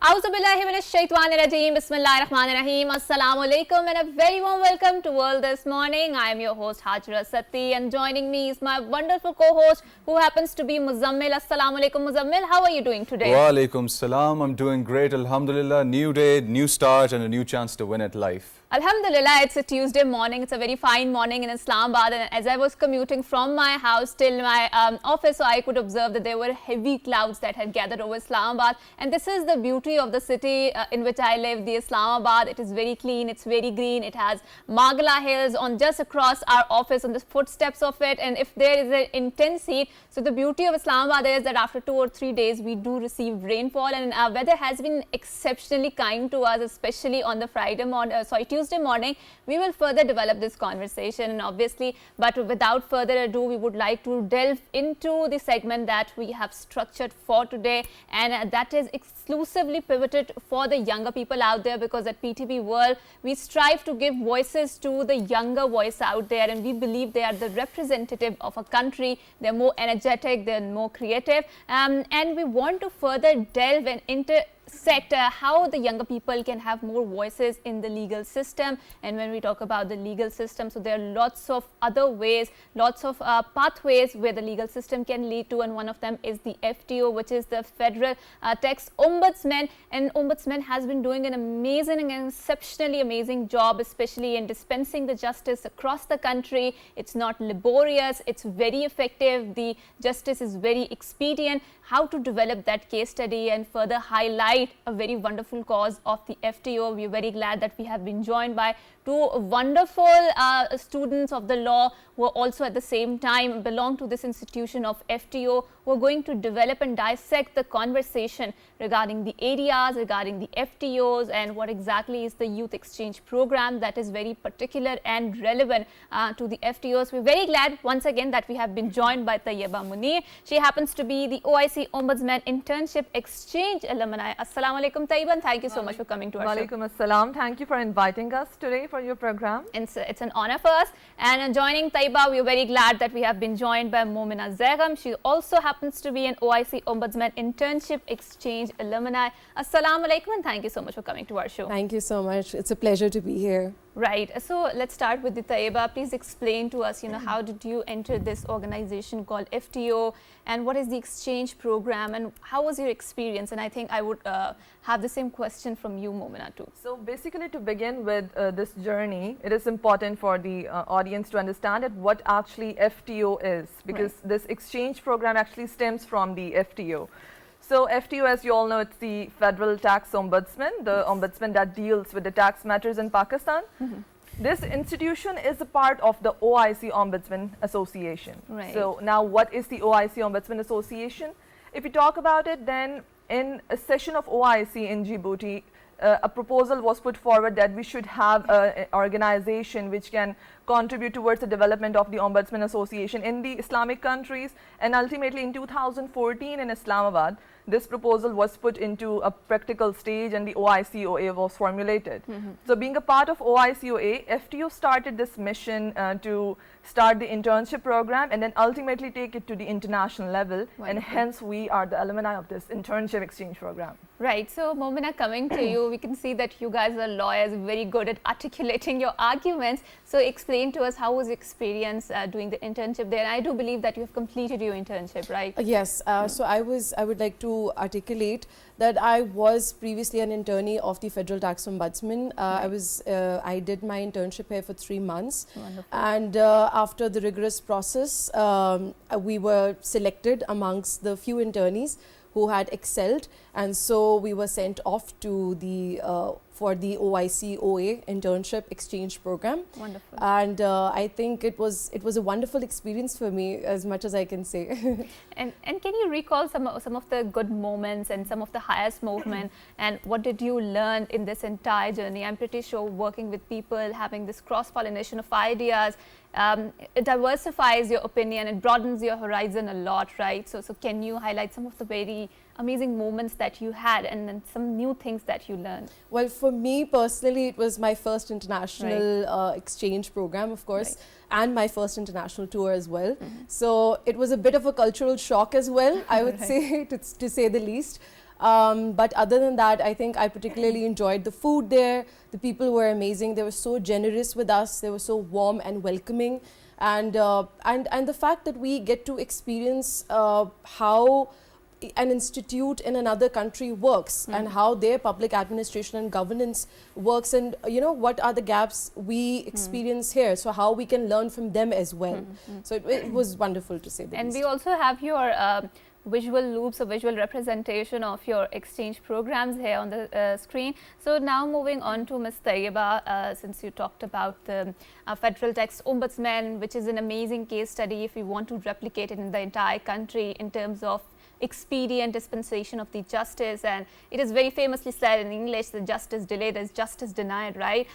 Auzubillahiminashaitanirajim. Bismillahirrahmanirrahim. Assalamu alaikum and a very warm welcome to World This Morning. I am your host Hajra Satti and joining me is my wonderful co-host who happens to be Muzammil. Assalamu alaikum Muzammil. How are you doing today? Wa alaikum salam. I'm doing great. Alhamdulillah. New day, new start and a new chance to win at life. Alhamdulillah, it's a Tuesday morning. It's a very fine morning in Islamabad, and as I was commuting from my house till my office, so I could observe that there were heavy clouds that had gathered over Islamabad. And this is the beauty of the city in which I live, the Islamabad. It is very clean, it's very green. It has Margala Hills on just across our office, on the footsteps of it. And if there is an intense heat, so the beauty of Islamabad is that after 2 or 3 days, we do receive rainfall, and weather has been exceptionally kind to us, especially on the Tuesday morning. We will further develop this conversation, and obviously, but without further ado, we would like to delve into the segment that we have structured for today, and that is exclusively pivoted for the younger people out there, because at PTB World, we strive to give voices to the younger voice out there, and we believe they are the representative of a country. They're more energetic, they're more creative, and we want to further delve and intersect how the younger people can have more voices in the legal system. And when we talk about the legal system, so there are lots of other ways, lots of pathways where the legal system can lead to, and one of them is the FTO, which is the Federal Tax Ombudsman. And Ombudsman has been doing an amazing and exceptionally amazing job, especially in dispensing the justice across the country. It's not laborious, it's very effective, the justice is very expedient. How to develop that case study and further highlight a very wonderful cause of the FTO. We're very glad that we have been joined by two wonderful students of the law who are also at the same time belong to this institution of FTO. We're going to develop and dissect the conversation regarding the areas, regarding the FTOs, and what exactly is the youth exchange program that is very particular and relevant to the FTOs. We're very glad once again that we have been joined by Tayyeba Munir. She happens to be the OIC Ombudsman Internship Exchange alumni. Assalamu alaikum Tayyeba, and thank you so much for coming to our show. Walaikum assalam. Thank you for inviting us today for your program. It's an honor for us. And joining Tayyeba, we are very glad that we have been joined by Momina Zagham. She also happens to be an OIC Ombudsman Internship Exchange alumni. Assalamu alaikum, and thank you so much for coming to our show. Thank you so much. It's a pleasure to be here. Right. So let's start with the Tayyeba. Please explain to us, how did you enter this organization called FTO, and what is the exchange program, and how was your experience? And I think I would have the same question from you, Momina, too. So basically, to begin with this journey, it is important for the audience to understand what actually FTO is, because this exchange program actually stems from the FTO. So FTO, as you all know, it's the Federal Tax Ombudsman, the ombudsman that deals with the tax matters in Pakistan. This institution is a part of the OIC Ombudsman Association. So now, what is the OIC Ombudsman Association? If you talk about it, then in a session of OIC in Djibouti, a proposal was put forward that we should have an organization which can contribute towards the development of the Ombudsman Association in the Islamic countries. And ultimately in 2014 in Islamabad, this proposal was put into a practical stage and the OICOA was formulated. So being a part of OICOA, FTO started this mission to start the internship program and then ultimately take it to the international level. And hence we are the alumni of this internship exchange program. Right. So Momina, coming to you, we can see that you guys are lawyers, very good at articulating your arguments. So explain to us, how was your experience doing the internship there? And I do believe that you have completed your internship, right? Yes. So I would like to articulate that I was previously an internee of the Federal Tax Ombudsman. I did my internship here for 3 months. Wonderful. And after the rigorous process, we were selected amongst the few internees who had excelled, and so we were sent off to the for the OICOA internship exchange program. Wonderful. And I think it was a wonderful experience for me, as much as I can say. And can you recall some of the good moments and some of the highest moment, and what did you learn in this entire journey? I'm pretty sure working with people, having this cross-pollination of ideas, it diversifies your opinion, it broadens your horizon a lot, right? So can you highlight some of the very amazing moments that you had and then some new things that you learned? Well, for me personally, it was my first international exchange program, of course, and my first international tour as well. So it was a bit of a cultural shock as well, I would say, to say the least. But other than that, I think I particularly enjoyed the food there. The people were amazing. They were so generous with us. They were so warm and welcoming. And the fact that we get to experience how an institute in another country works and how their public administration and governance works, and what are the gaps we experience here, so how we can learn from them as well. So it was wonderful to say that. And we also have your visual loops or visual representation of your exchange programs here on the screen. So now moving on to Ms. Tayyiba, since you talked about the Federal Tax Ombudsman, which is an amazing case study if we want to replicate it in the entire country in terms of expedient dispensation of the justice, and it is very famously said in English that justice delayed is justice denied, right?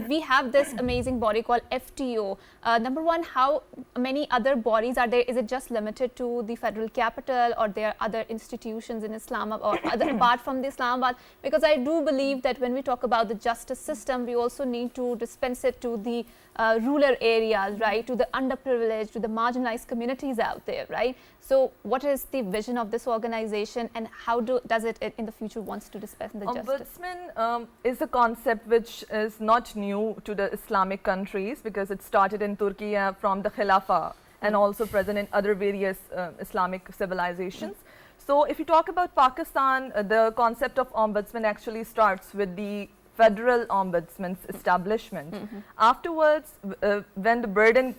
We have this amazing body called FTO. Number one, how many other bodies are there? Is it just limited to the federal capital, or there are other institutions in Islamabad or other apart from the Islamabad? Because I do believe that when we talk about the justice system, we also need to dispense it to the rural areas, right? To the underprivileged, to the marginalized communities out there, right? So what is the vision of this organization, and how does it in the future wants to dispense the justice? Ombudsman is a concept which is not new to the Islamic countries, because it started in Turkey from the Khilafah and also present in other various Islamic civilizations. So if you talk about Pakistan, the concept of ombudsman actually starts with the federal ombudsman's establishment. Afterwards, when the burden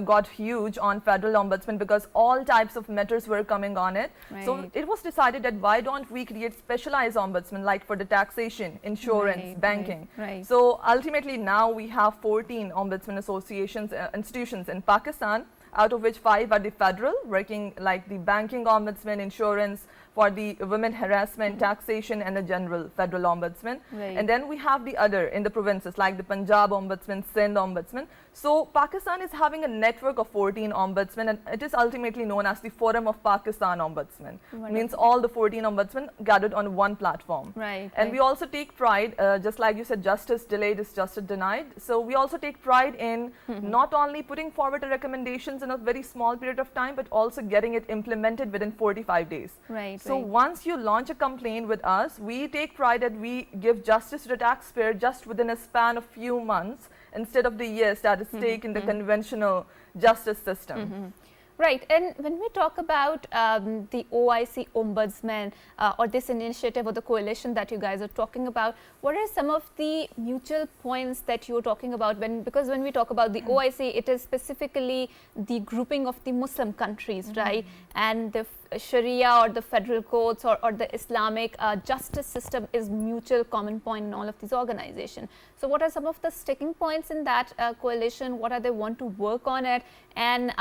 got huge on federal ombudsman, because all types of matters were coming on it. Right. So it was decided that why don't we create specialized ombudsman, like for the taxation, insurance, banking. Right. So ultimately now we have 14 ombudsman associations, institutions in Pakistan, out of which 5 are the federal, working like the banking ombudsman, insurance, for the women harassment, taxation, and the general federal ombudsman. Right. And then we have the other in the provinces, like the Punjab ombudsman, Sindh ombudsman. So Pakistan is having a network of 14 ombudsmen, and it is ultimately known as the Forum of Pakistan Ombudsman. Means all the 14 ombudsmen gathered on one platform. Right. And we also take pride, just like you said, justice delayed is justice denied. So we also take pride in not only putting forward the recommendations in a very small period of time, but also getting it implemented within 45 days. Right. So once you launch a complaint with us, we take pride that we give justice to the taxpayer just within a span of few months, instead of the years that is taken in the conventional justice system. Right, and when we talk about the OIC Ombudsman or this initiative or the coalition that you guys are talking about, what are some of the mutual points that you're talking about? Because when we talk about the OIC, it is specifically the grouping of the Muslim countries, right? And the Sharia or the federal courts or the Islamic justice system is mutual common point in all of these organizations. So what are some of the sticking points in that coalition? What are they want to work on it? And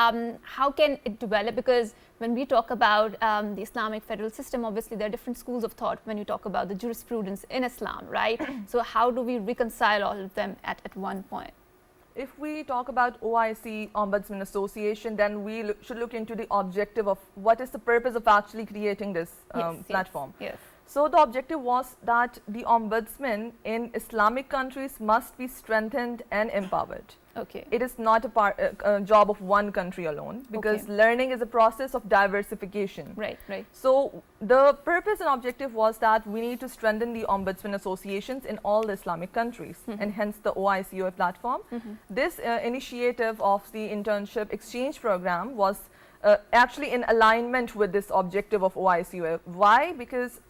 how can it develop? Because when we talk about the Islamic federal system, obviously there are different schools of thought when you talk about the jurisprudence in Islam, right? So how do we reconcile all of them at one point? If we talk about OIC Ombudsman Association, then we should look into the objective of what is the purpose of actually creating this platform. Yes. So the objective was that the ombudsman in Islamic countries must be strengthened and empowered. Okay. It is not a job of one country alone, because learning is a process of diversification. Right, right. So the purpose and objective was that we need to strengthen the ombudsman associations in all the Islamic countries, and hence the OICOA platform. This initiative of the internship exchange program was actually in alignment with this objective of OICOA. Why? Because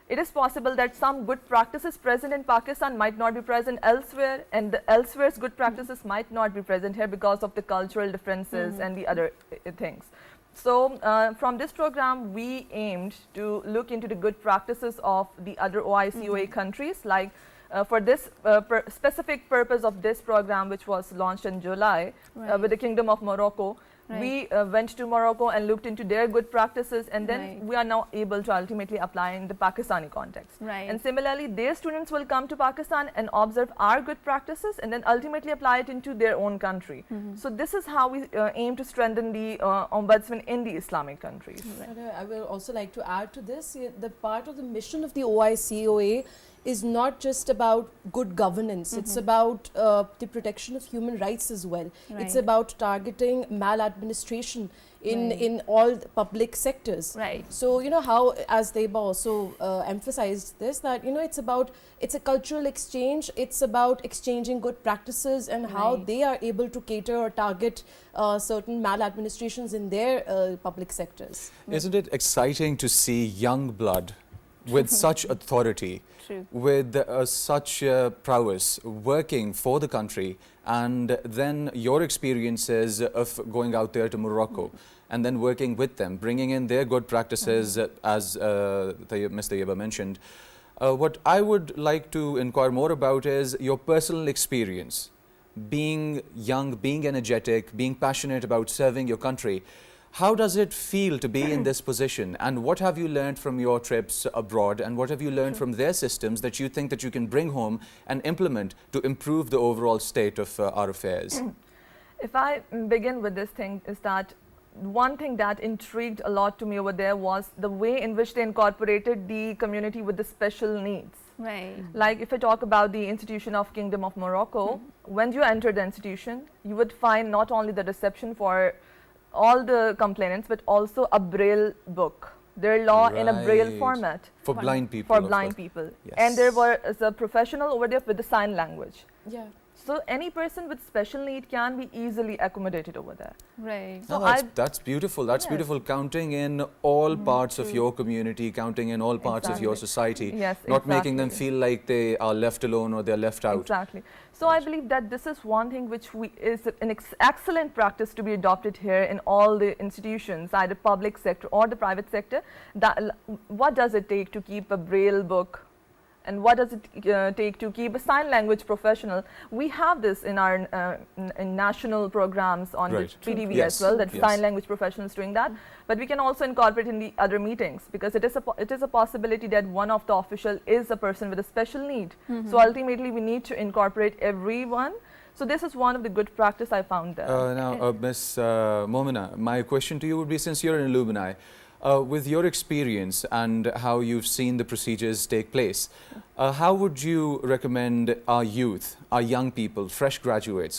it is possible that some good practices present in Pakistan might not be present elsewhere, and the elsewhere's good practices might not be present here because of the cultural differences and the other things. So from this program, we aimed to look into the good practices of the other OICOA countries, like for this specific purpose of this program, which was launched in July with the Kingdom of Morocco. We went to Morocco and looked into their good practices, and then we are now able to ultimately apply in the Pakistani context. Right. And similarly, their students will come to Pakistan and observe our good practices and then ultimately apply it into their own country. So this is how we aim to strengthen the ombudsman in the Islamic countries. I will also like to add to this, the part of the mission of the OICOA is not just about good governance. It's about the protection of human rights as well. It's Right. about targeting maladministration in Right. in all the public sectors. Right. So you know how, as Deba also emphasized this, that you know it's a cultural exchange. It's about exchanging good practices and how Right. they are able to cater or target certain maladministrations in their public sectors. Isn't it exciting to see young blood with such authority, True. with such prowess, working for the country, and then your experiences of going out there to Morocco and then working with them, bringing in their good practices, as Ms. Tayyeba mentioned. What I would like to inquire more about is your personal experience, being young, being energetic, being passionate about serving your country. How does it feel to be in this position, and what have you learned from your trips abroad, and what have you learned from their systems that you think that you can bring home and implement to improve the overall state of our affairs? If I begin with this thing, is that one thing that intrigued a lot to me over there was the way in which they incorporated the community with the special needs. Right. Like if I talk about the institution of Kingdom of Morocco, when you enter the institution, you would find not only the reception for all the complainants, but also a braille book, their law in a braille Right. format For blind people. for of blind course. people. Yes. And there was a professional over there with the sign language. Yeah. So any person with special need can be easily accommodated over there. Right. So No, that's beautiful. That's Yes. beautiful. Counting in all parts of your community, counting in all parts of your Exactly. society, Yes, not making them exactly. feel like they are left alone or they're left out. Exactly. So I believe that this is one thing which is an excellent practice to be adopted here in all the institutions, either public sector or the private sector. What does it take to keep a braille book? And what does it take to keep a sign language professional? We have this in our in national programs on Right. the PTV Yes. as well, that Yes. sign language professionals doing that. But we can also incorporate in the other meetings, because it is a possibility that one of the official is a person with a special need. So ultimately, we need to incorporate everyone. So this is one of the good practice I found there. Now, Ms. Momina, my question to you would be, since you're an alumni, with your experience and how you've seen the procedures take place, how would you recommend our youth, our young people, fresh graduates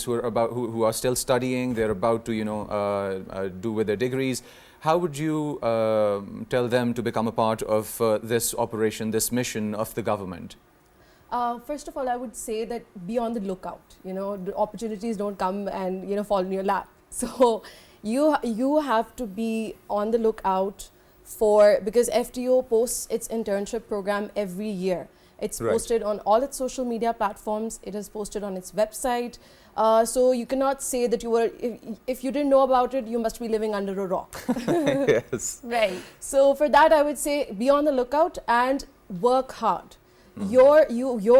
who are who are still studying, they're about to do with their degrees, how would you tell them to become a part of this operation, this mission of the government? First of all, I would say that be on the lookout. You know, the opportunities don't come and fall in your lap. So you have to be on the lookout because FTO posts its internship program every year. It's Right. posted on all its social media platforms. It is posted on its website. So you cannot say that if you didn't know about it, you must be living under a rock. Yes. Right. So for that, I would say be on the lookout and work hard. Your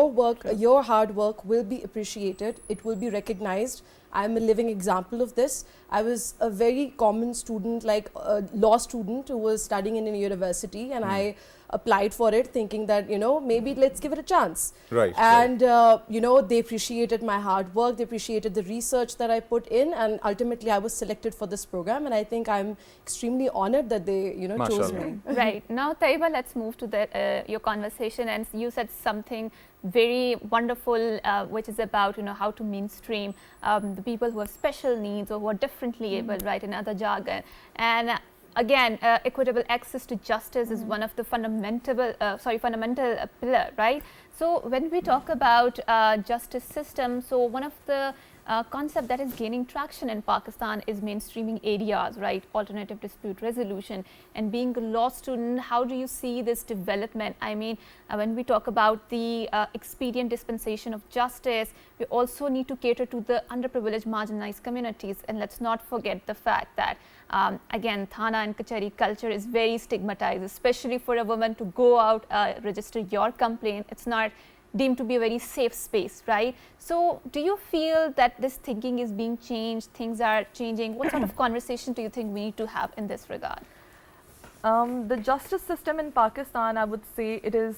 work, your hard work will be appreciated. It will be recognized. I'm a living example of this. I was a very common student, like a law student who was studying in a university, and I applied for it thinking that, maybe let's give it a chance. Right. And, they appreciated my hard work, they appreciated the research that I put in, and ultimately I was selected for this program, and I think I'm extremely honored that they, chose Mashallah. me. Right. Now, Taiba, let's move to your conversation. And you said something very wonderful, which is about, how to mainstream the people who have special needs or who are differently able, right, in other jargon. And again, equitable access to justice is one of the fundamental pillar, right? So when we talk about justice system, so one of the concept that is gaining traction in Pakistan is mainstreaming areas, right? Alternative dispute resolution. And being a law student, how do you see this development? I mean, when we talk about the expedient dispensation of justice, we also need to cater to the underprivileged, marginalized communities. And let's not forget the fact that, again, Thana and Kachari culture is very stigmatized, especially for a woman to go out, register your complaint. It's not deemed to be a very safe space, right? So do you feel that this thinking is being changed, things are changing? What sort of conversation do you think we need to have in this regard? The justice system in Pakistan, I would say it is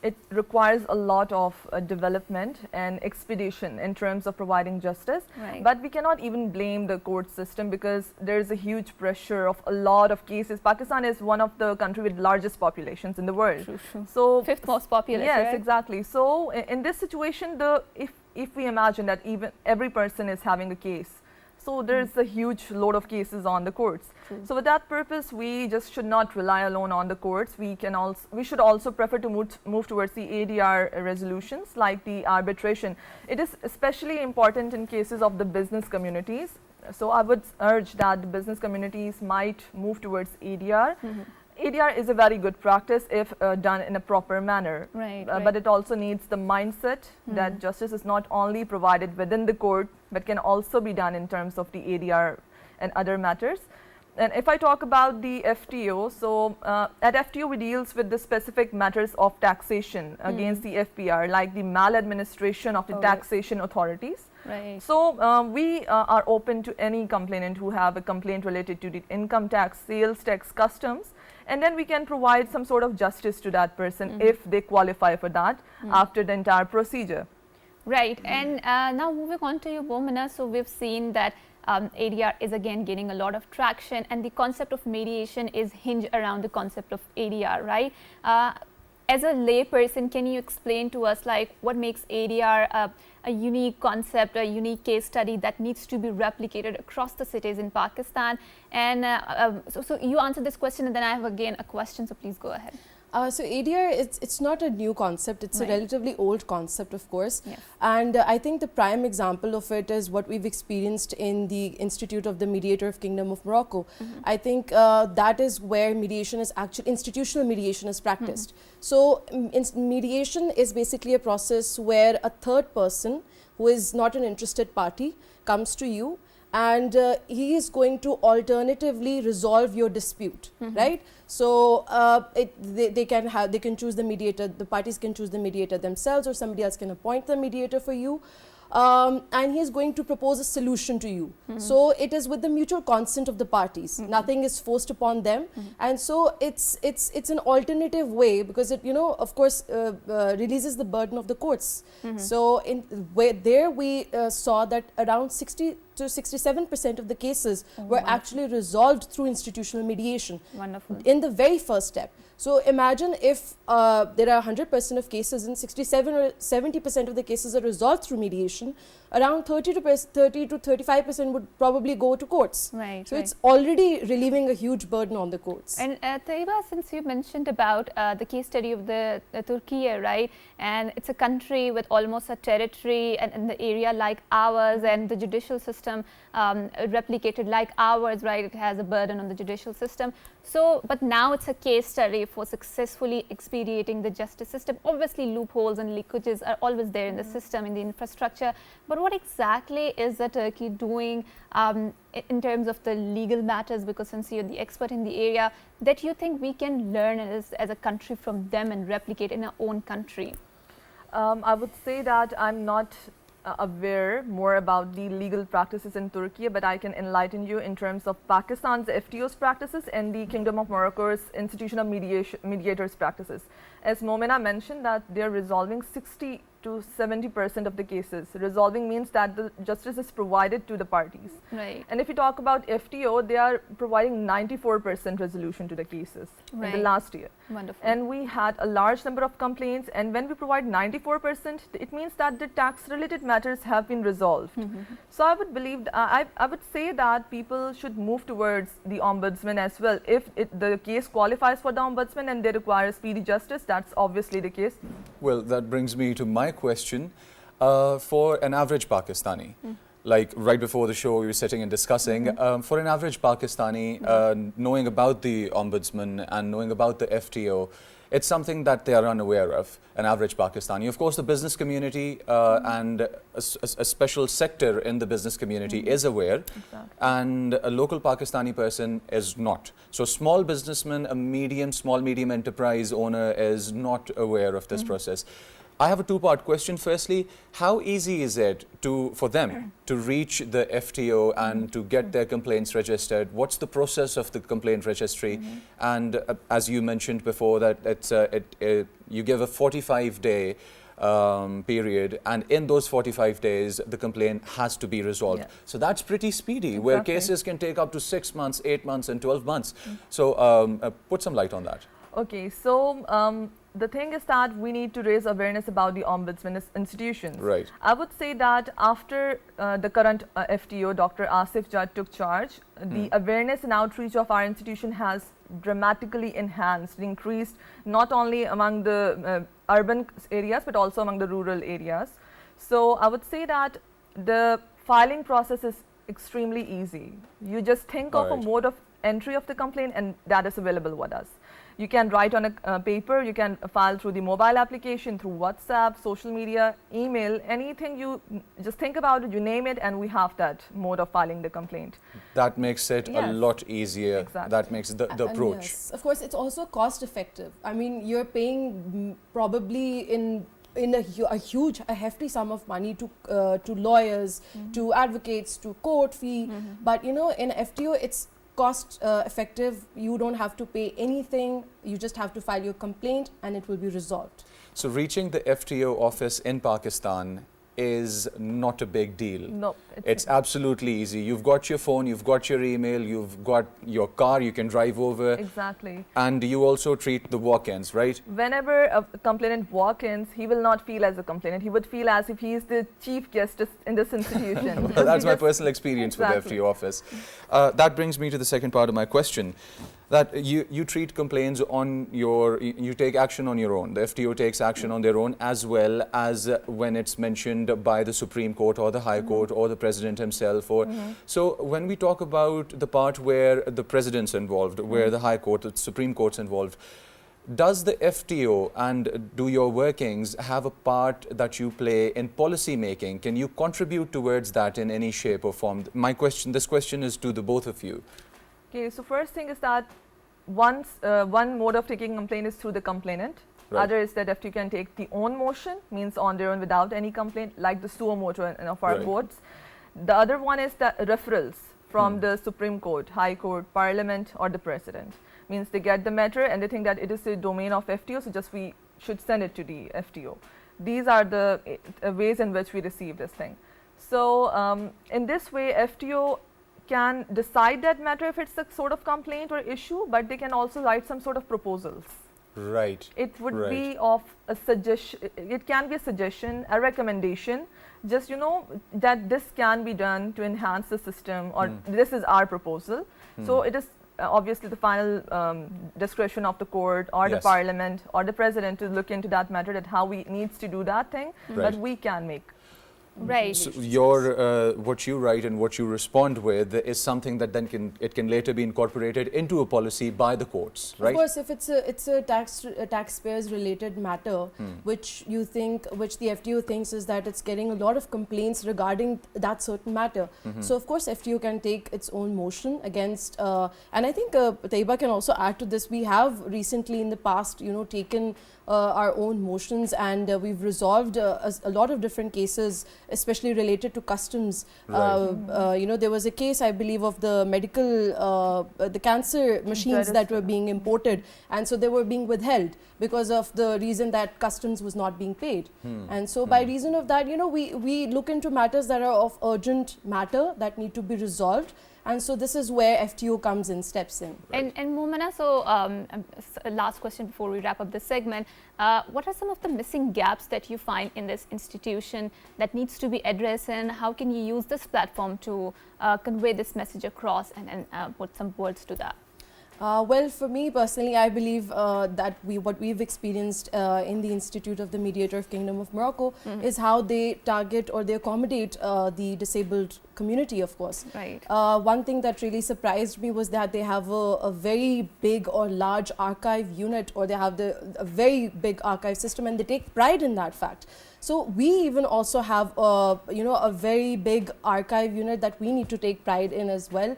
it requires a lot of development and expedition in terms of providing justice. Right. But we cannot even blame the court system because there is a huge pressure of a lot of cases. Pakistan is one of the country with largest populations in the world. True. So Fifth most populous, yes, right? exactly. So in this situation, if we imagine that even every person is having a case, so there's a huge load of cases on the courts. True. So with that purpose, we just should not rely alone on the courts. We should also prefer to move towards the ADR resolutions like the arbitration. It is especially important in cases of the business communities. So I would urge that the business communities might move towards ADR. ADR is a very good practice if done in a proper manner. Right, But it also needs the mindset that justice is not only provided within the court, but can also be done in terms of the ADR and other matters. And if I talk about the FTO, so at FTO we deals with the specific matters of taxation against the FPR, like the maladministration of the taxation authorities. Right. So we are open to any complainant who have a complaint related to the income tax, sales tax, customs, and then we can provide some sort of justice to that person if they qualify for that after the entire procedure. Right. And now moving on to you, Bomina. So we've seen that ADR is again gaining a lot of traction, and the concept of mediation is hinged around the concept of ADR, right? As a lay person, can you explain to us like what makes ADR a unique concept, a unique case study that needs to be replicated across the cities in Pakistan? And so you answered this question, and then I have again a question, so please go ahead. So ADR, it's not a new concept. It's Right. a relatively old concept, of course. Yes. And I think the prime example of it is what we've experienced in the Institute of the Mediator of Kingdom of Morocco. I think that is where mediation is actually, institutional mediation is practiced. So mediation is basically a process where a third person who is not an interested party comes to you, and he is going to alternatively resolve your dispute, right? So they can choose the mediator. The parties can choose the mediator themselves, or somebody else can appoint the mediator for you. And he is going to propose a solution to you. So it is with the mutual consent of the parties. Nothing is forced upon them, and so it's an alternative way, because it, of course, releases the burden of the courts. So there we saw that around 60 to 67% of the cases were actually resolved through institutional mediation. Wonderful. In the very first step. So imagine if there are 100% of cases and 67 or 70% of the cases are resolved through mediation, around 30 to 35% would probably go to courts. Right. So right. it's already relieving a huge burden on the courts. And Taiba, since you mentioned about the case study of the Turkey, right? And it's a country with almost a territory and the area like ours, and the judicial system replicated like ours, right? It has a burden on the judicial system. So, but now it's a case study for successfully expediting the justice system. Obviously, loopholes and leakages are always there in the system, in the infrastructure. But what exactly is the Turkey doing in terms of the legal matters? Because since you're the expert in the area, that you think we can learn as a country from them and replicate in our own country? I would say that I'm not aware more about the legal practices in Turkey, but I can enlighten you in terms of Pakistan's FTO's practices and the Kingdom of Morocco's institutional mediators practices. As Momina mentioned, that they're resolving 60 to 70% of the cases. Resolving means that the justice is provided to the parties. Right. And if you talk about FTO, they are providing 94% resolution to the cases in the Right. last year. Wonderful. And we had a large number of complaints, and when we provide 94%, it means that the tax related matters have been resolved. So I would believe, I would say that people should move towards the Ombudsman as well. If the case qualifies for the Ombudsman and they require speedy justice, that's obviously the case. Well, that brings me to my question. For an average Pakistani, like right before the show we were sitting and discussing, for an average Pakistani, knowing about the Ombudsman and knowing about the FTO, it's something that they are unaware of, an average Pakistani. Of course, the business community and a special sector in the business community is aware, and a local Pakistani person is not. So small businessman, a small medium enterprise owner is not aware of this process. I have a two-part question. Firstly, how easy is it for them to reach the FTO and to get their complaints registered? What's the process of the complaint registry? And as you mentioned before, that you give a 45-day period, and in those 45 days, the complaint has to be resolved. Yeah. So that's pretty speedy, where cases can take up to 6 months, 8 months, and 12 months. So put some light on that. Okay, so the thing is that we need to raise awareness about the Ombudsman institutions. Right. I would say that after the current FTO, Dr. Asif Judd, took charge, the awareness and outreach of our institution has dramatically enhanced, increased not only among the urban areas but also among the rural areas. So I would say that the filing process is extremely easy. You just think of a mode of entry of the complaint, and that is available with us. You can write on a paper, you can file through the mobile application, through WhatsApp, social media, email, anything you just think about it, you name it, and we have that mode of filing the complaint. That makes it a lot easier. Exactly. That makes the approach. Yes, of course, it's also cost effective. I mean, you're paying probably in a hefty sum of money to lawyers, to advocates, to court fee. But you know, in FTO, it's cost effective. You don't have to pay anything. You just have to file your complaint and it will be resolved. So reaching the FTO office in Pakistan is not a big deal. No, it's absolutely easy. You've got your phone, you've got your email, you've got your car, you can drive over. Exactly. And you also treat the walk-ins, right? Whenever a complainant walk-ins, he will not feel as a complainant. He would feel as if he is the chief guest in this institution. Well, that's my personal experience with the FTO office. That brings me to the second part of my question. That you treat complaints on you take action on your own. The FTO takes action on their own, as well as when it's mentioned by the Supreme Court or the High Court or the President himself. So when we talk about the part where the President's involved, where the High Court, the Supreme Court's involved, does the FTO and do your workings have a part that you play in policy making? Can you contribute towards that in any shape or form? This question is to the both of you. Okay, so first thing is that one mode of taking complaint is through the complainant. Right. Other is that FTO can take the own motion, means on their own without any complaint, like the suo motu of our courts. The other one is the referrals from the Supreme Court, High Court, Parliament, or the President. Means they get the matter and they think that it is the domain of FTO, so just we should send it to the FTO. These are the ways in which we receive this thing. So in this way, FTO can decide that matter if it's a sort of complaint or issue, but they can also write some sort of proposals. Right. It would be of a suggestion, it can be a suggestion, a recommendation, just that this can be done to enhance the system, or this is our proposal. So it is obviously the final discretion of the court or the Parliament or the President to look into that matter, that how he needs to do that thing, but we can make. Right. So what you write and what you respond with is something that then can later be incorporated into a policy by the courts, right? Of course, if it's a taxpayers related matter, which the FTO thinks is that it's getting a lot of complaints regarding that certain matter. So of course, FTO can take its own motion against, and I think Taiba can also add to this. We have recently in the past, taken our own motions, and we've resolved a lot of different cases, especially related to customs. There was a case, I believe, of the medical, the cancer machines that were being imported, and so they were being withheld because of the reason that customs was not being paid. And so by reason of that, we look into matters that are of urgent matter that need to be resolved. And so this is where FTO comes in, steps in. And Momana, so last question before we wrap up this segment. What are some of the missing gaps that you find in this institution that needs to be addressed, and how can you use this platform to convey this message across and put some words to that? Well, for me personally, I believe that what we've experienced in the Institute of the Mediator of Kingdom of Morocco is how they target or they accommodate the disabled community, of course. Right. One thing that really surprised me was that they have a very big or large archive unit, or they have a very big archive system, and they take pride in that fact. So we even also have a very big archive unit that we need to take pride in as well.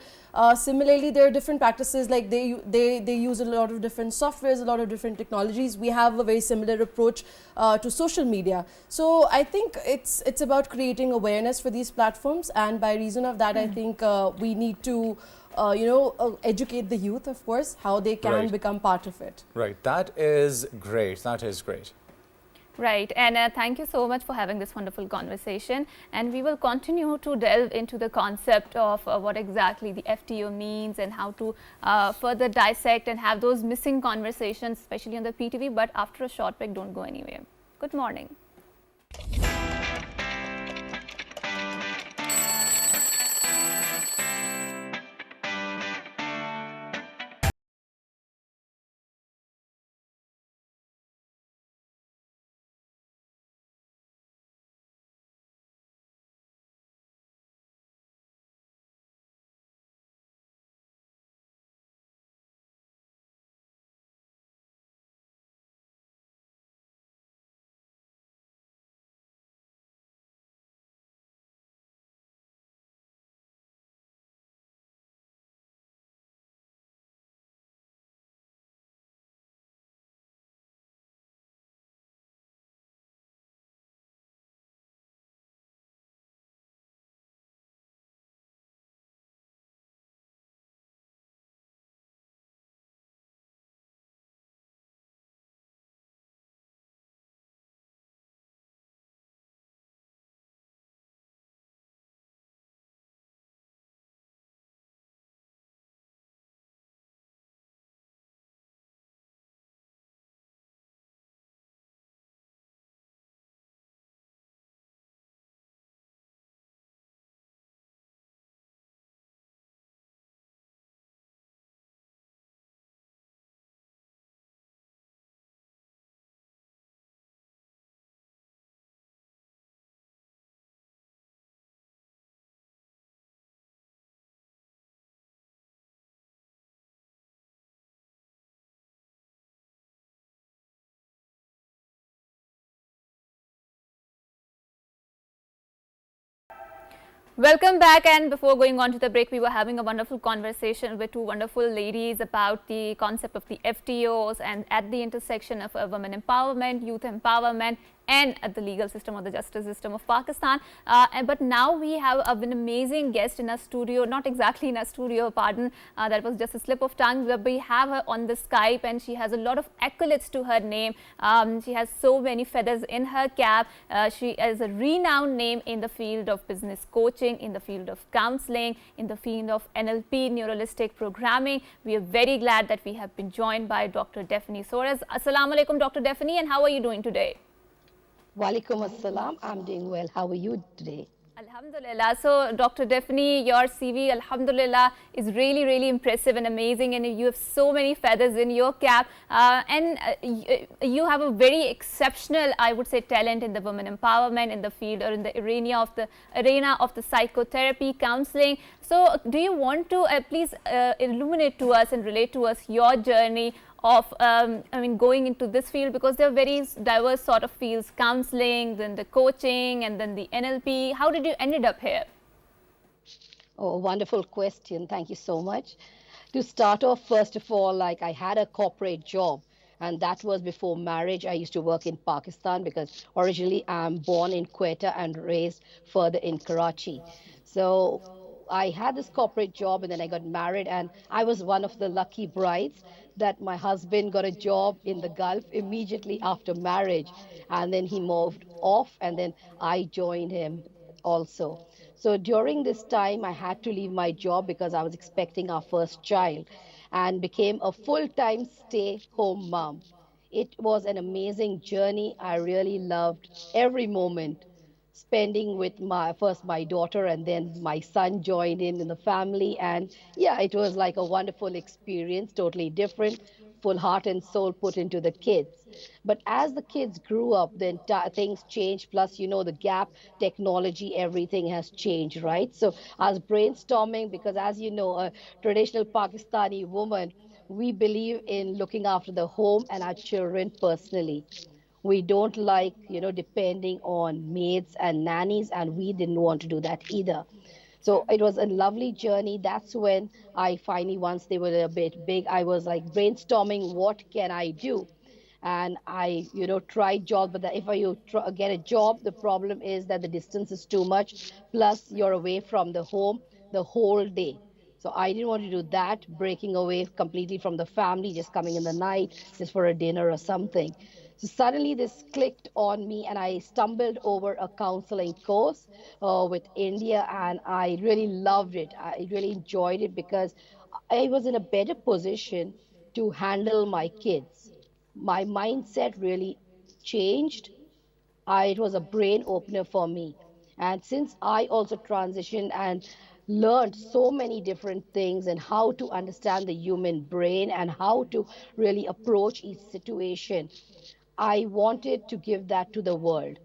Similarly, there are different practices, like they use a lot of different softwares, a lot of different technologies. We have a very similar approach to social media. So I think it's about creating awareness for these platforms, and by reason of that, I think we need to educate the youth, of course, how they can Right. become part of it. Right. That is great. That is great. Right, and thank you so much for having this wonderful conversation, and we will continue to delve into the concept of what exactly the FTO means and how to further dissect and have those missing conversations, especially on the PTV. But after a short break, don't go anywhere. Good morning. Welcome back, and before going on to the break, we were having a wonderful conversation with two wonderful ladies about the concept of the FTOs and at the intersection of women empowerment, youth empowerment, and at the legal system or the justice system of Pakistan. But now we have an amazing guest in our studio, not exactly in our studio, pardon, that was just a slip of tongue, but we have her on the Skype, and she has a lot of accolades to her name. She has so many feathers in her cap. She is a renowned name in the field of business coaching, in the field of counseling, in the field of NLP, neuralistic programming. We are very glad that we have been joined by Dr. Daphne Soares. Assalamu alaikum, Dr. Daphne, and how are you doing today? Walaikum assalam. I'm doing well. How are you today? Alhamdulillah. So, Dr. Daphne, your CV, Alhamdulillah, is really, really impressive and amazing, and you have so many feathers in your cap, and you have a very exceptional, I would say, talent in the women empowerment in the field or in the arena of the psychotherapy, counseling. So, do you want to please illuminate to us and relate to us your journey of going into this field, because there are very diverse sort of fields, counseling, then the coaching, and then the NLP. How did you ended up here? Oh, wonderful question. Thank you so much. To start off, first of all, like I had a corporate job, and that was before marriage. I used to work in Pakistan because originally I'm born in Quetta and raised further in Karachi. So I had this corporate job, and then I got married, and I was one of the lucky brides that my husband got a job in the Gulf immediately after marriage, and then he moved off, and then I joined him also. So during this time, I had to leave my job because I was expecting our first child and became a full-time stay-home mom. It was an amazing journey. I really loved every moment spending with my daughter, and then my son joined in the family, and yeah, it was like a wonderful experience, totally different full heart and soul put into the kids. But as the kids grew up, then things changed. Plus, the gap, technology, everything has changed, right? So I was brainstorming because, as you know, a traditional Pakistani woman, we believe in looking after the home and our children personally. We don't like, depending on maids and nannies, and we didn't want to do that either. So it was a lovely journey. That's when I finally, once they were a bit big, I was like brainstorming, what can I do? And I, tried jobs, but if get a job, the problem is that the distance is too much. Plus, you're away from the home the whole day. So I didn't want to do that, breaking away completely from the family, just coming in the night, just for a dinner or something. So suddenly this clicked on me, and I stumbled over a counseling course with India, and I really loved it. I really enjoyed it because I was in a better position to handle my kids. My mindset really changed. It was a brain opener for me. And since I also transitioned and learned so many different things and how to understand the human brain and how to really approach each situation, I wanted to give that to the world.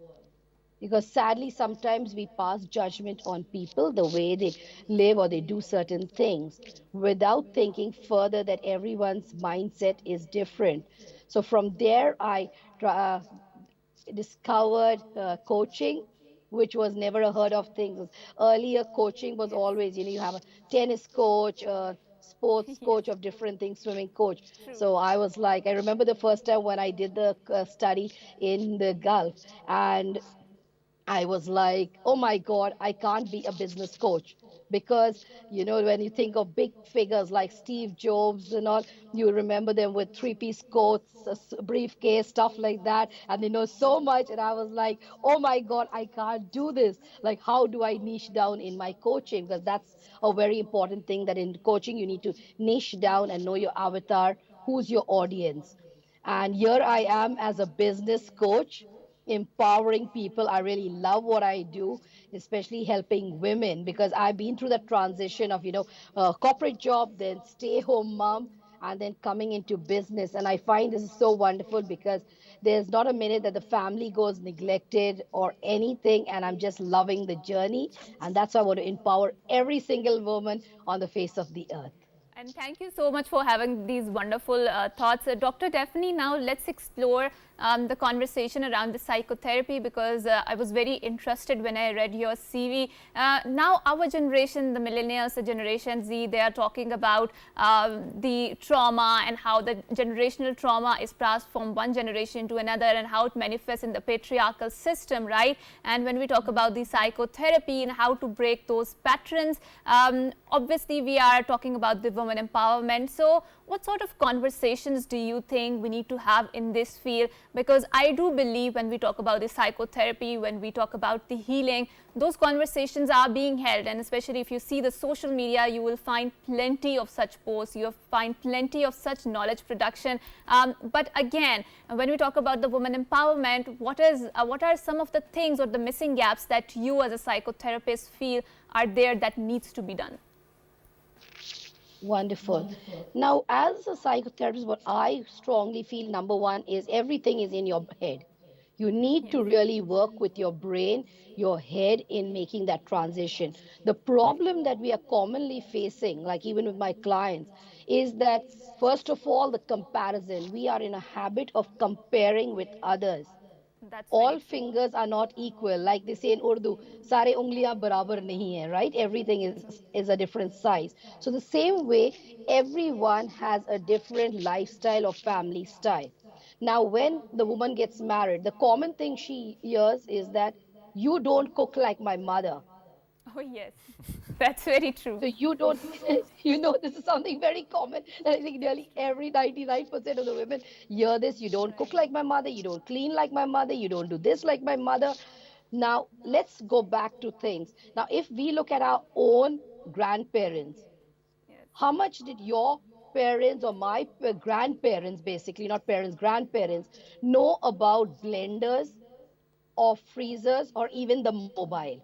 Because sadly, sometimes we pass judgment on people, the way they live or they do certain things, without thinking further that everyone's mindset is different. So from there, I discovered coaching, which was never a heard of thing. Earlier, coaching was always, you have a tennis coach, a sports coach of different things, swimming coach. So I was like, I remember the first time when I did the study in the Gulf, and I was like, oh my God, I can't be a business coach. Because, when you think of big figures like Steve Jobs and all, you remember them with three-piece coats, a briefcase, stuff like that. And they know so much. And I was like, oh my God, I can't do this. Like, how do I niche down in my coaching? Because that's a very important thing, that in coaching, you need to niche down and know your avatar, who's your audience. And here I am as a business coach, empowering people. I really love what I do, especially helping women, because I've been through the transition of, corporate job, then stay home mom, and then coming into business. And I find this is so wonderful because there's not a minute that the family goes neglected or anything. And I'm just loving the journey. And that's why I want to empower every single woman on the face of the earth. And thank you so much for having these wonderful thoughts. Dr. Daphne, now let's explore the conversation around the psychotherapy, because I was very interested when I read your CV. Now our generation, the millennials, the Generation Z, they are talking about the trauma and how the generational trauma is passed from one generation to another and how it manifests in the patriarchal system, right? And when we talk about the psychotherapy and how to break those patterns, obviously we are talking about the women empowerment. So what sort of conversations do you think we need to have in this field? Because I do believe when we talk about the psychotherapy, when we talk about the healing, those conversations are being held. And especially if you see the social media, you will find plenty of such posts, you will find plenty of such knowledge production. But again, when we talk about the women empowerment, what are some of the things or the missing gaps that you as a psychotherapist feel are there that needs to be done? Wonderful. Now, as a psychotherapist, what I strongly feel, number one, is everything is in your head. You need to really work with your brain, your head, in making that transition. The problem that we are commonly facing, like even with my clients, is that first of all, the comparison. We are in a habit of comparing with others. That's very All true. fingers are not equal. Like they say in Urdu, sare ungliyan barabar nahi hai, right? Everything is a different size. So the same way, everyone has a different lifestyle or family style. Now, when the woman gets married, the common thing she hears is that you don't cook like my mother. Oh, yes, that's very true. So you don't, this is something very common. And I think nearly every 99% of the women hear this. You don't cook like my mother. You don't clean like my mother. You don't do this like my mother. Now, let's go back to things. Now, if we look at our own grandparents, Yes. how much did your parents or my grandparents, basically, not parents, grandparents, know about blenders or freezers or even the mobile?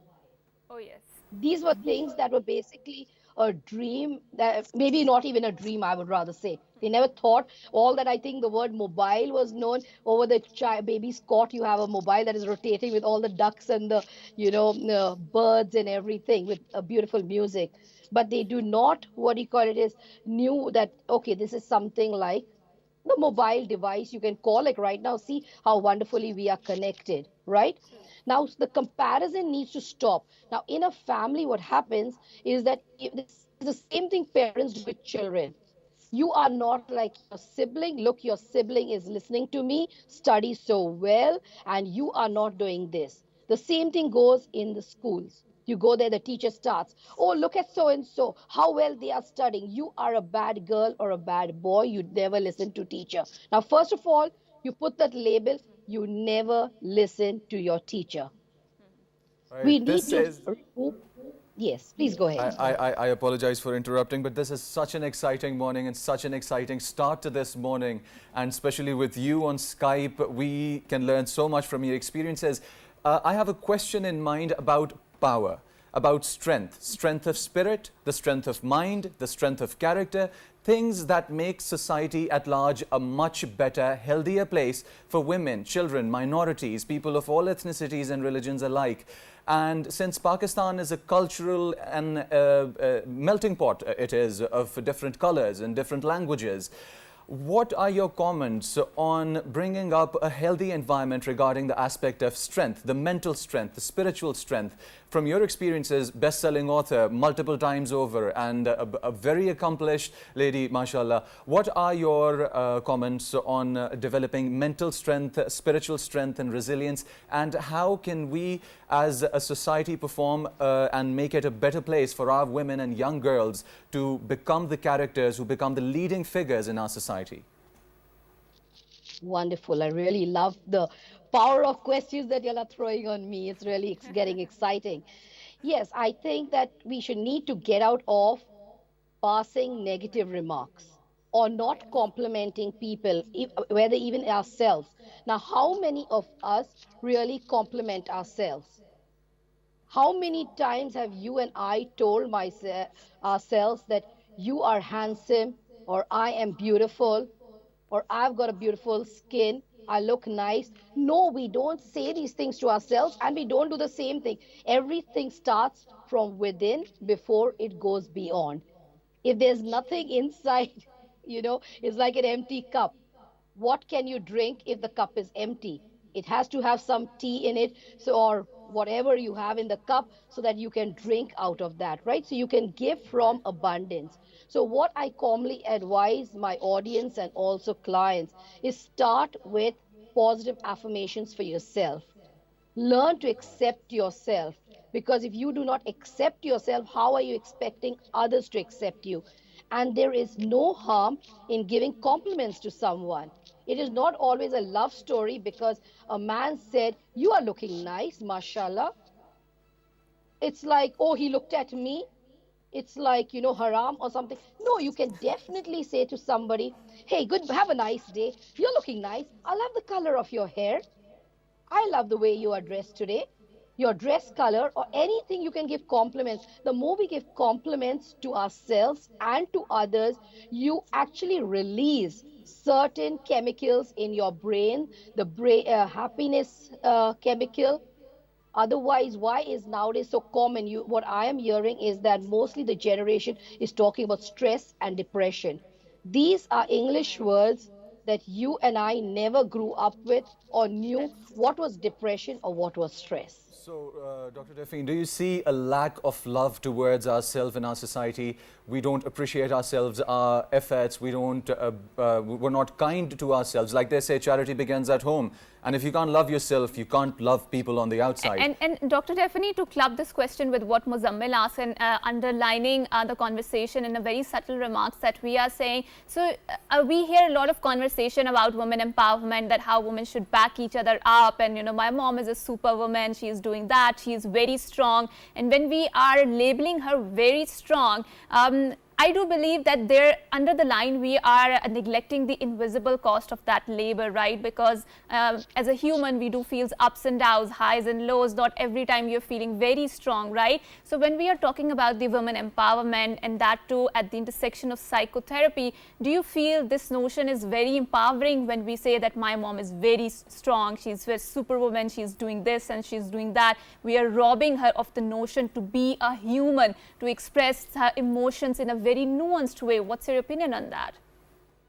Oh, yes. These were things that were basically a dream, that maybe not even a dream, I would rather say. They never thought all that. I think the word mobile was known over the baby's cot. You have a mobile that is rotating with all the ducks and the, birds and everything with a beautiful music. But they do not, what do you call it, is knew that, okay, this is something like the mobile device. You can call it right now. See how wonderfully we are connected, right? Now, the comparison needs to stop. Now, in a family, what happens is that if this is the same thing parents do with children. You are not like your sibling. Look, your sibling is listening to me, study so well, and you are not doing this. The same thing goes in the schools. You go there, the teacher starts, oh, look at so and so, how well they are studying. You are a bad girl or a bad boy. You never listen to teacher. Now, first of all, you put that label, you never listen to your teacher. We Right. need This to is. remove. Yes, please go ahead. I apologize for interrupting, but this is such an exciting morning and such an exciting start to this morning. And especially with you on Skype, we can learn so much from your experiences. I have a question in mind about power, about strength of spirit, the strength of mind, the strength of character, things that make society at large a much better, healthier place for women, children, minorities, people of all ethnicities and religions alike. And since Pakistan is a cultural and melting pot, it is, of different colors and different languages, what are your comments on bringing up a healthy environment regarding the aspect of strength, the mental strength, the spiritual strength? From your experiences, best-selling author multiple times over and a very accomplished lady, mashallah, what are your comments on developing mental strength, spiritual strength and resilience, and how can we as a society perform and make it a better place for our women and young girls to become the characters who become the leading figures in our society? Wonderful. I really love the power of questions that you are throwing on me. It's really getting exciting. Yes, I think that we should need to get out of passing negative remarks or not complimenting people, whether even ourselves. Now, how many of us really compliment ourselves? How many times have you and I told ourselves that you are handsome, or I am beautiful, or I've got a beautiful skin, I look nice? No, we don't say these things to ourselves, and we don't do the same thing. Everything starts from within before it goes beyond. If there's nothing inside, it's like an empty cup. What can you drink if the cup is empty? It has to have some tea in it, so, or whatever you have in the cup, so that you can drink out of that, right? So you can give from abundance. So what I commonly advise my audience and also clients is start with positive affirmations for yourself. Learn to accept yourself, because if you do not accept yourself, how are you expecting others to accept you? And there is no harm in giving compliments to someone. It is not always a love story because a man said, you are looking nice, mashallah. It's like, oh, he looked at me. It's like, haram or something. No, you can definitely say to somebody, hey, good, have a nice day. You're looking nice. I love the color of your hair. I love the way you are dressed today. Your dress color, or anything, you can give compliments. The more we give compliments to ourselves and to others, you actually release certain chemicals in your brain, the happiness chemical. Otherwise, why is nowadays so common? What I am hearing is that mostly the generation is talking about stress and depression. These are English words that you and I never grew up with or knew what was depression or what was stress. So, Dr. Delphine, do you see a lack of love towards ourselves in our society? We don't appreciate ourselves, our efforts. We're not kind to ourselves. Like they say, charity begins at home. And if you can't love yourself, you can't love people on the outside. And Dr. Stephanie, to club this question with what Muzammil asked and underlining the conversation in a very subtle remarks that we are saying. So we hear a lot of conversation about women empowerment, that how women should back each other up. And, my mom is a superwoman. She is doing that. She is very strong. And when we are labeling her very strong, I do believe that there, under the line, we are neglecting the invisible cost of that labor, right? Because as a human, we do feel ups and downs, highs and lows. Not every time you're feeling very strong, right? So when we are talking about the women empowerment, and that too at the intersection of psychotherapy, do you feel this notion is very empowering when we say that my mom is very strong, she's a superwoman, she's doing this and she's doing that? We are robbing her of the notion to be a human, to express her emotions in a very nuanced way. What's your opinion on that?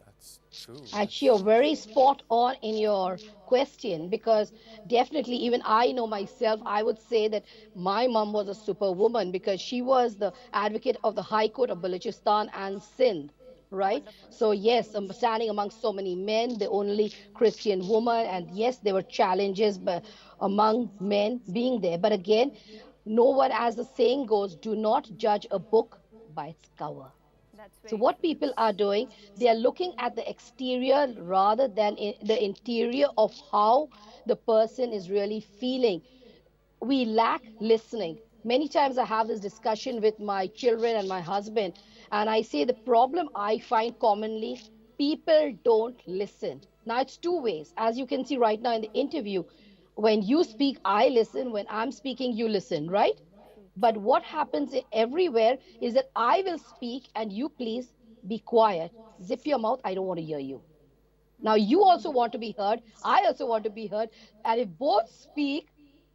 That's true. Actually, you're very spot on in your question, because definitely, even I know myself, I would say that my mom was a superwoman because she was the advocate of the High Court of Balochistan and Sindh. Right? So, yes, standing amongst so many men, the only Christian woman, and yes, there were challenges but among men being there. But again, no one, as the saying goes, do not judge a book by its cover. That's So very what true. people are doing, they are looking at the exterior rather than the interior of how the person is really feeling. We lack listening. Many times I have this discussion with my children and my husband, and I say the problem I find commonly, people don't listen. Now it's two ways. As you can see right now in the interview, when you speak, I listen. When I'm speaking, you listen, right? But what happens everywhere is that I will speak and you please be quiet. Zip your mouth. I don't want to hear you. Now, you also want to be heard. I also want to be heard. And if both speak,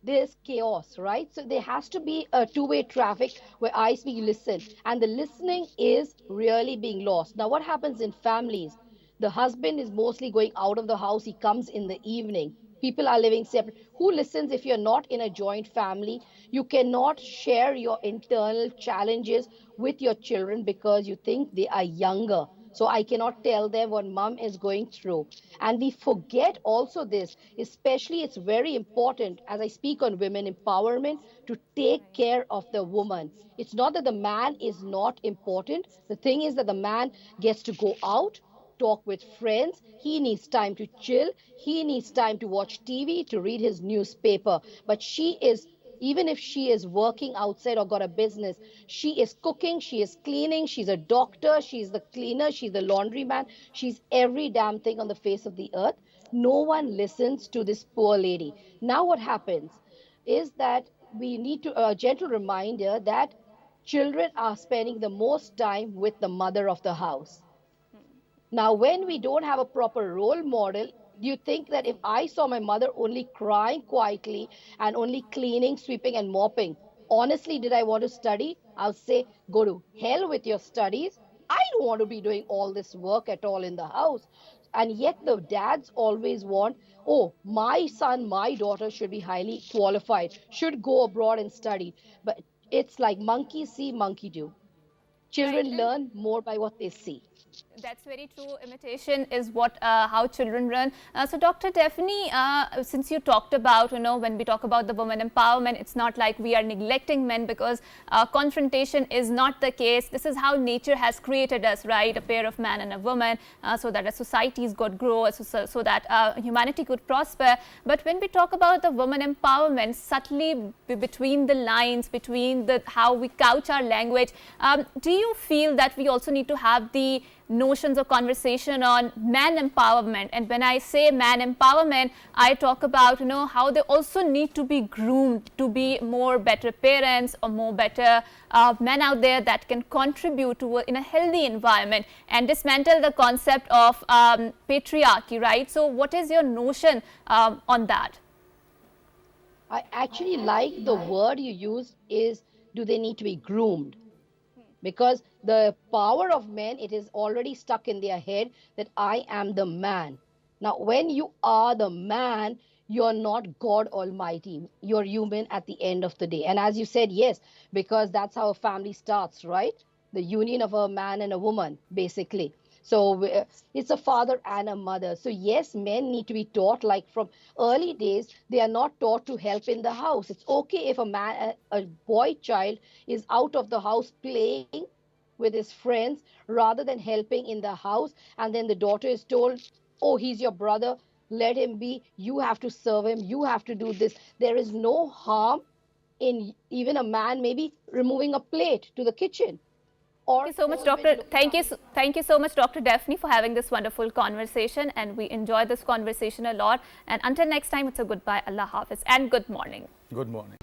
there's chaos, right? So there has to be a two-way traffic where I speak, you listen. And the listening is really being lost. Now, what happens in families? The husband is mostly going out of the house. He comes in the evening. People are living separate. Who listens if you're not in a joint family? You cannot share your internal challenges with your children because you think they are younger. So I cannot tell them what mom is going through. And we forget also this, especially it's very important as I speak on women empowerment to take care of the woman. It's not that the man is not important. The thing is that the man gets to go out, talk with friends. He needs time to chill. He needs time to watch TV, to read his newspaper. But she is, even if she is working outside or got a business, she is cooking, she is cleaning, she's a doctor, she's the cleaner, she's the laundryman, she's every damn thing on the face of the earth. No one listens to this poor lady. Now, what happens is that we need to a gentle reminder that children are spending the most time with the mother of the house. Now, when we don't have a proper role model, do you think that if I saw my mother only crying quietly and only cleaning, sweeping, and mopping, honestly, did I want to study? I'll say, go to hell with your studies. I don't want to be doing all this work at all in the house. And yet, the dads always want, oh, my son, my daughter should be highly qualified, should go abroad and study. But it's like monkey see, monkey do. Right. Children And learn more by what they see. that's very true. Imitation is what how children learn. So, Dr. Tiffany, since you talked about, when we talk about the women empowerment, it's not like we are neglecting men, because confrontation is not the case. This is how nature has created us, right? A pair of man and a woman, so that a societies could grow, so that humanity could prosper. But when we talk about the women empowerment, subtly between the lines, between the how we couch our language, do you feel that we also need to have the notions of conversation on man empowerment? And when I say man empowerment, I talk about how they also need to be groomed to be more better parents or more better men out there that can contribute to in a healthy environment and dismantle the concept of patriarchy, right? So what is your notion on that? I actually like the word you used is, do they need to be groomed? Because the power of men, it is already stuck in their head that I am the man. Now, when you are the man, you're not God Almighty. You're human at the end of the day. And as you said, yes, because that's how a family starts, right? The union of a man and a woman, basically. So it's a father and a mother. So yes, men need to be taught, like from early days, they are not taught to help in the house. It's okay if a boy child is out of the house playing with his friends rather than helping in the house. And then the daughter is told, oh, he's your brother, let him be. You have to serve him. You have to do this. There is no harm in even a man maybe removing a plate to the kitchen. or Thank you so much, always Dr. look Thank you so much, Dr. Daphne, for having this wonderful conversation, and we enjoyed this conversation a lot. And until next time, it's a goodbye, Allah Hafiz, and good morning. Good morning.